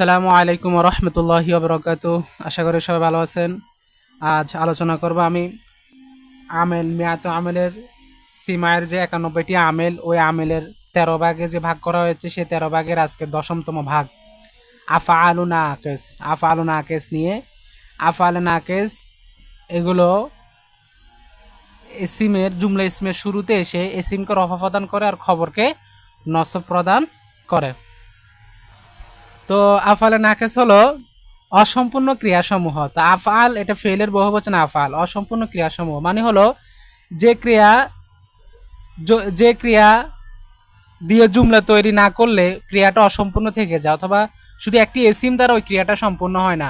আসসালামু আলাইকুম ওয়া রাহমাতুল্লাহি ওয়া বারাকাতুহু। আশা করি সবাই ভালো আছেন। আজ আলোচনা করব আমি আমেল মিয়াত আমেলের সিমায়ের যে 91টি আমেল, ওই আমেলের 13 ভাগে যে ভাগ করা হয়েছে, সেই 13 ভাগের আজকে 10তম ভাগ আফআলু নাকিস। আফআলু নাকিস নিয়ে আফআল নাকিস এগুলো ইসিমের জুমলা ইসমের শুরুতে এসে ইসিমকে রফা প্রদান করে আর খবরকে নসব প্রদান করে। তো আফআলে নাকিস হলো অসম্পূর্ণ ক্রিয়াসমূহ। তো আফআল এটা ফেলের বহুবচন, আফআল অসম্পূর্ণ ক্রিয়াসমূহ মানে হলো যে ক্রিয়া যে ক্রিয়া দিয়ে জুমলা তৈরি না করলে ক্রিয়াটা অসম্পূর্ণ থেকে যায়, অথবা শুধু একটি এসিম দ্বারা ওই ক্রিয়াটা সম্পূর্ণ হয় না,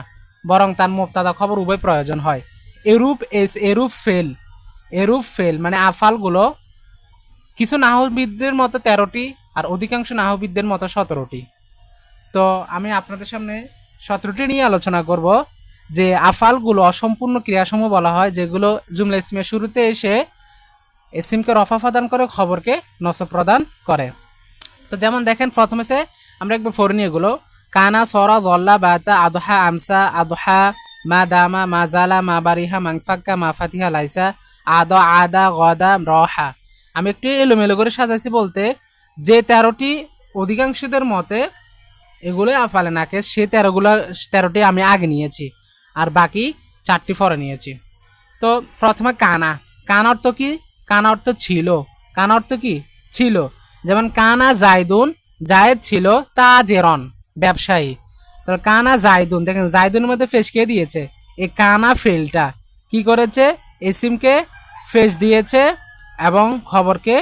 বরং তার মুবতাদা খবর উভয় প্রয়োজন হয়। এরূপ ফেল মানে আফআলগুলো কিছু নাহবিদদের মতো 13টি আর অধিকাংশ নাহবিদদের মতো 17টি। তো আমি আপনাদের সামনে 17টি নিয়ে আলোচনা করব যে আফআলগুলো অসম্পূর্ণ ক্রিয়াসমূহ বলা হয়, যেগুলো জুমলা ইসমের শুরুতে এসে ইসিমকে রফা প্রদান করে খবরকে নসব প্রদান করে। তো যেমন দেখেন, প্রথমে সে আমরা একবার ফোর নিয়ে এগুলো কানা সরা জল্লা বাতা আদহা আমসা আদহা মা দামা মা জালা মা বারিহা মাংফাক্কা মা ফাতিহা লাইসা আদা গদা রহা। আমি একটু এলোমেলো করে সাজাইছি বলতে, যে 13টি অধিকাংশদের মতে এগুলো আফআলে নাকিস, সে 13টি আমি আগে নিয়েছি আর বাকি 4টি পরে নিয়েছি। তো প্রথমে কানা। কানা অর্থ কি? কানা অর্থ ছিল। কানা অর্থ কি? ছিল। যেমন কানা জায়দুন, জায়েদ ছিল তাজেরন, ব্যবসায়ী। তো কানা জায়দুন, দেখেন জায়দুনের মধ্যে ফেস কে দিয়েছে? এই কানা ফেলটা কি করেছে? এসিমকে ফেস দিয়েছে এবং খবরকে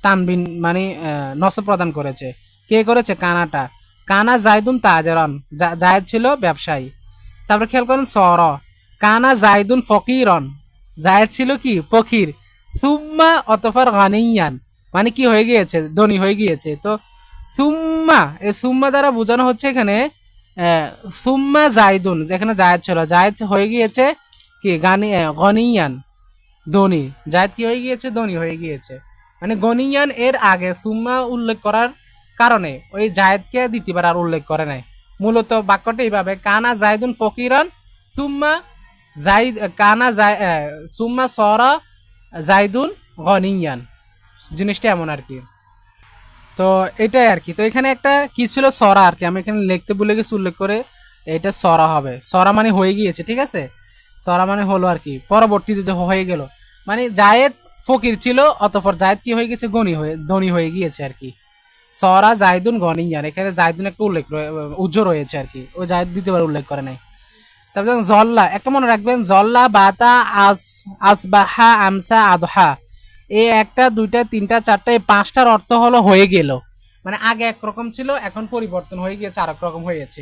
তানবিন মানে নসব প্রদান করেছে। কে করেছে? কানাটা। কানা জায়দুন তাজেরন, জায়েদ ছিল ব্যবসায়ী। তারপরে খেয়াল করেন সর। কানা জায়দুন ফকিরন, জায়েদ ছিল কি? ফকির। সুম্মা অতফার গানিয়ান, মানে কি হয়ে গিয়েছে? ধনী হয়ে গিয়েছে। তো সুম্মা, এই সুম্মা দ্বারা বোঝানো হচ্ছে এখানে সুম্মা জায়দুন, যেখানে জায়েদ ছিল, জায়েদ হয়ে গিয়েছে কি? গনিয়ান, ধনী। জায়েদ কি হয়ে গিয়েছে? ধনী হয়ে গিয়েছে। মানে গনিয়ান এর আগে সুম্মা উল্লেখ করার কারণে ওই জায়েদকে দ্বিতীয়বার আর উল্লেখ করে নাই। মূলত বাক্যটা এইভাবে, কানা জায়দুন ফকিরান সুম্মা জাইদ কানা সুম্মা সরা জাইদুন গনিয়ান। জিনিসটা এমন আর কি। তো এটাই আর কি। তো এখানে একটা কি ছিল? সরা আর কি। আমি এখানে লিখতে ভুলে গেছি, উল্লেখ করে এটা সরা হবে। সরা মানে হয়ে গিয়েছে, ঠিক আছে? সরা মানে হলো আর কি, পরবর্তীতে যে হয়ে গেল, মানে জায়েদ ফকির ছিল, অতঃপর জায়েদ কি হয়ে গেছে? ধনী হয়ে গিয়েছে আর কি। সরা জায়দুন গনিয়ান, এখানে জায়দুন একটা উল্লেখ উজ্জ্ব রয়েছে আর কি, ওই জায়দ দ্বিতীয়বার উল্লেখ করে নাই। তারপর জল্লা, একটা মনে রাখবেন, জল্লা বাতা আসবাহা আমসা আদহা, এই একটা দুইটা তিনটা চারটা এই 5টার অর্থ হলো হয়ে গেল। মানে আগে একরকম ছিল, এখন পরিবর্তন হয়ে গিয়েছে, আরেক রকম হয়েছে।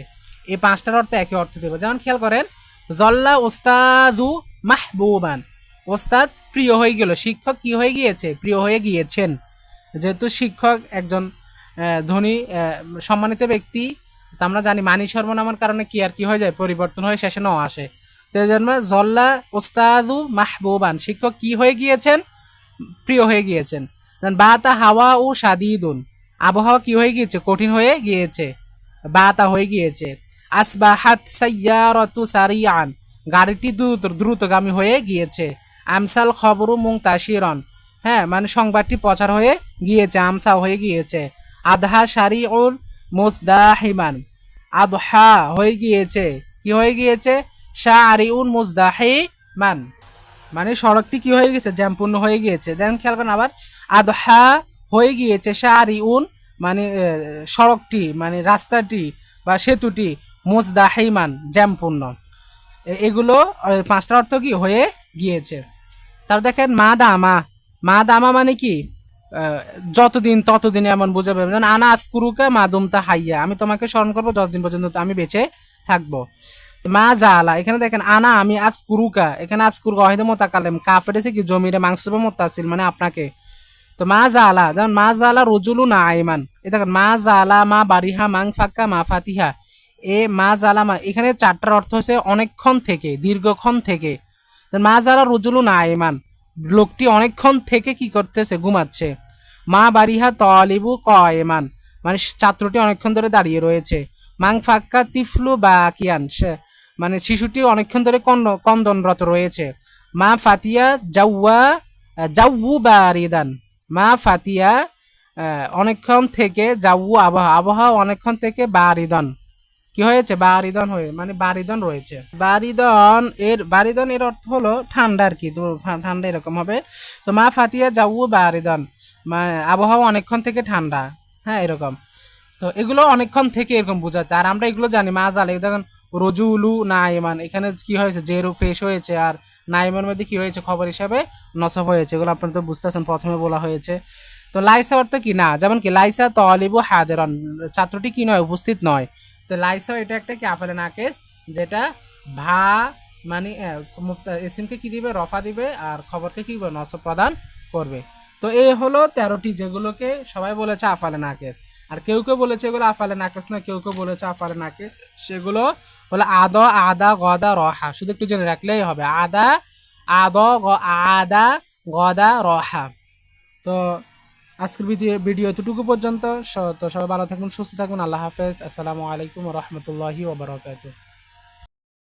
এই 5টার অর্থ একই অর্থ দেবো। যেমন খেয়াল করেন, জল্লা ওস্তাদু মাহবুবান, ওস্তাদ প্রিয় হয়ে গেল, শিক্ষক কি হয়ে গিয়েছে? প্রিয় হয়ে গিয়েছেন। যেহেতু শিক্ষক একজন ধনী সম্মানিত ব্যক্তি, আমরা জানি মানি সর্বনামের কারণে কি আর কি হয়ে যায়? পরিবর্তন হয়ে শেষে ন আসে। তো এই জন্য জল্লা ওস্তাদু মাহবুবান, শিক্ষক কি হয়ে গিয়েছেন? প্রিয় হয়ে গিয়েছেন। বাতা হাওয়া ও সাদিদুন, আবহাওয়া কি হয়ে গিয়েছে? কঠিন হয়ে গিয়েছে, বাতা হয়ে গিয়েছে। আসবাহাত সাইয়ারাতু সারিয়ান, গাড়িটি দ্রুতগামী হয়ে গিয়েছে। আমসাল খবরু মুনতাশিরান, হ্যাঁ মানে সংবাদটি প্রচার হয়ে গিয়েছে, আমসা হয়ে গিয়েছে। আদহা শারিউল মুজদাহিমান, আদহা হয়ে গিয়েছে, কি হয়ে গিয়েছে? শারিউন মুজদাহিমান, মানে সড়কটি কি হয়ে গেছে? জ্যামপূর্ণ হয়ে গিয়েছে। দেখেন খেয়াল করেন আবার, আদহা হয়ে গিয়েছে, শারিউন মানে সড়কটি মানে রাস্তাটি বা সেতুটি, মুজদাহিমান জ্যামপূর্ণ। এগুলো 5টা অর্থ কি হয়ে গিয়েছে। তারপর দেখেন মা দামা। মা দামা মানে কি? যতদিন ততদিন, এমন বুঝাবে। আনা আজকুরুকা মা দুমতা হাইয়া, আমি তোমাকে স্মরণ করবো যতদিন পর্যন্ত আমি বেঁচে থাকবো। মা জালা, এখানে দেখেন আনা আমি আজকুরুকা, এখানে আজকুরুকা ওয়াহিদে মোতাকাল্লিম, কাফ এসে কি জমিরে মাংসবে মোত্তাসিল মানে আপনাকে। তো মা জালা, যেমন মা জালা রজুলু না আইমান, এ দেখেন মা জালা মা বারিহা মাং ফাক্কা মা ফাতিহা, এ মা জালা মা, এখানে 4টার অর্থ হচ্ছে অনেকক্ষণ থেকে, দীর্ঘক্ষণ থেকে। মা জালা রজুলু না আইমান, লোকটি অনেকক্ষণ থেকে কি করতেছে? ঘুমাচ্ছে। মা বারিহা তলিবু কয়মান, মানে ছাত্রটি অনেকক্ষণ ধরে দাঁড়িয়ে রয়েছে। মাং ফাক্কা তিফলু বা কিয়ান, মানে শিশুটি অনেকক্ষণ ধরে কন্দনরত রয়েছে। মা ফাতিয়া জাউয়া জাউউ বারিদান, মা ফাতিয়া অনেকক্ষণ থেকে, জাউউ আবহাওয়া, আবহাওয়া অনেকক্ষণ থেকে, বারিদন কি হয়েছে, বারিদন হয়ে মানে বারিদন রয়েছে। বারিদন এর অর্থ হলো ঠান্ডা আর কি, তো ঠান্ডা এরকম হবে। তো মা ফাতিয়া যাও বারিদন, মানে আবহাওয়া অনেকক্ষণ থেকে ঠান্ডা, হ্যাঁ এরকম। তো এগুলো অনেকক্ষণ থেকে এরকম বোঝাচ্ছে। আর আমরা এগুলো জানি মা জালে, দেখেন রজুলু নাইমান, এখানে কি হয়েছে, জেরু ফেস হয়েছে, আর নাইমের মধ্যে কি হয়েছে, খবর হিসাবে নসব হয়েছে। এগুলো আপনারা তো বুঝতেছেন, প্রথমে বলা হয়েছে। তো লাইসা অর্থ কি না, যেমন কি লাইসা তলিবু হাদেরন, ছাত্রটি কি নয়, উপস্থিত নয়। তো লাইসা এটা একটা কি আফেলে নাকেস, যেটা ভা মানে এসিমকে কি দিবে, রফা দিবে, আর খবরকে কি করবে, নসব প্রদান করবে। তো এই হলো 13টি, যেগুলোকে সবাই বলেছে আফালে নাকেস। আর কেউ কেউ বলেছে এগুলো আফালে নাকেস না, কেউ কেউ বলেছে আফালে নাকেস। সেগুলো হলো আদা গদা রহা, শুধু একটু জেনে রাখলেই হবে, আদা গদা রহা। তো আজকের ভিডিও এতটুকু পর্যন্ত। তো সবাই ভালো থাকুন, সুস্থ থাকুন, আল্লাহ হাফেজ, আসসালামু আলাইকুম রহমতুল্লাহি ওয়া বারাকাতুহু।